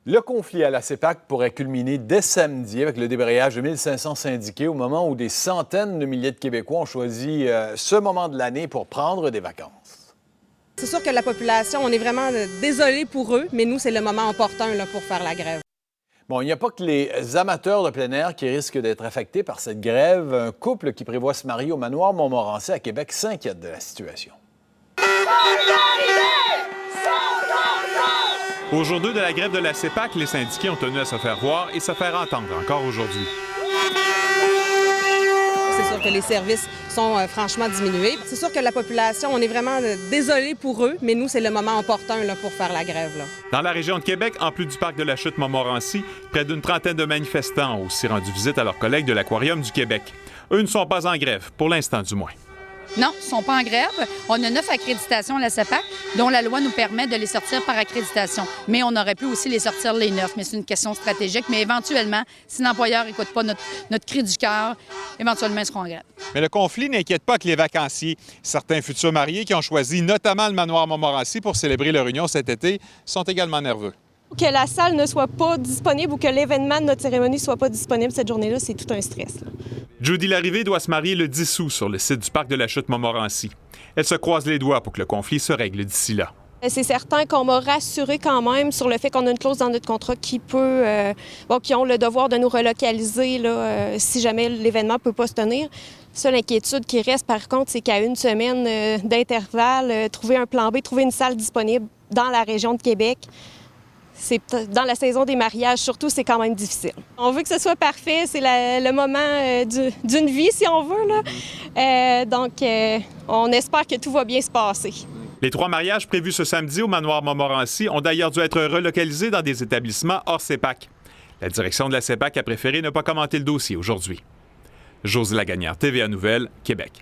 Le conflit à la CEPAC pourrait culminer dès samedi avec le débrayage de 1500 syndiqués au moment où des centaines de milliers de Québécois ont choisi ce moment de l'année pour prendre des vacances. C'est sûr que la population, on est vraiment désolé pour eux, mais nous, c'est le moment opportun là, pour faire la grève. Bon, il n'y a pas que les amateurs de plein air qui risquent d'être affectés par cette grève. Un couple qui prévoit se marier au manoir Montmorency à Québec s'inquiète de la situation. Au jour 2 de la grève de la CEPAC, les syndiqués ont tenu à se faire voir et se faire entendre encore aujourd'hui. C'est sûr que les services sont franchement diminués. C'est sûr que la population, on est vraiment désolé pour eux, mais nous, c'est le moment opportun là, pour faire la grève. Là. Dans la région de Québec, en plus du parc de la Chute Montmorency, près d'une trentaine de manifestants ont aussi rendu visite à leurs collègues de l'Aquarium du Québec. Eux ne sont pas en grève, pour l'instant du moins. Non, ils ne sont pas en grève. On a 9 accréditations à la CEPAC, dont la loi nous permet de les sortir par accréditation. Mais on aurait pu aussi les sortir les 9, mais c'est une question stratégique. Mais éventuellement, si l'employeur n'écoute pas notre cri du cœur, éventuellement, ils seront en grève. Mais le conflit n'inquiète pas que les vacanciers. Certains futurs mariés qui ont choisi notamment le manoir Montmorency pour célébrer leur union cet été sont également nerveux. Que la salle ne soit pas disponible ou que l'événement de notre cérémonie ne soit pas disponible cette journée-là, c'est tout un stress. Là. Judy Larrivée doit se marier le 10 août sur le site du parc de la Chute Montmorency. Elle se croise les doigts pour que le conflit se règle d'ici là. C'est certain qu'on m'a rassuré quand même sur le fait qu'on a une clause dans notre contrat qui qui ont le devoir de nous relocaliser là, si jamais l'événement ne peut pas se tenir. Seule inquiétude qui reste par contre, c'est qu'à une semaine d'intervalle, trouver un plan B, trouver une salle disponible dans la région de Québec. Dans la saison des mariages, surtout, c'est quand même difficile. On veut que ce soit parfait, c'est le moment d'une vie, si on veut. Là. Donc, on espère que tout va bien se passer. Les 3 mariages prévus ce samedi au manoir Montmorency ont d'ailleurs dû être relocalisés dans des établissements hors CEPAC. La direction de la CEPAC a préféré ne pas commenter le dossier aujourd'hui. Josée Lagagnère, TVA Nouvelles, Québec.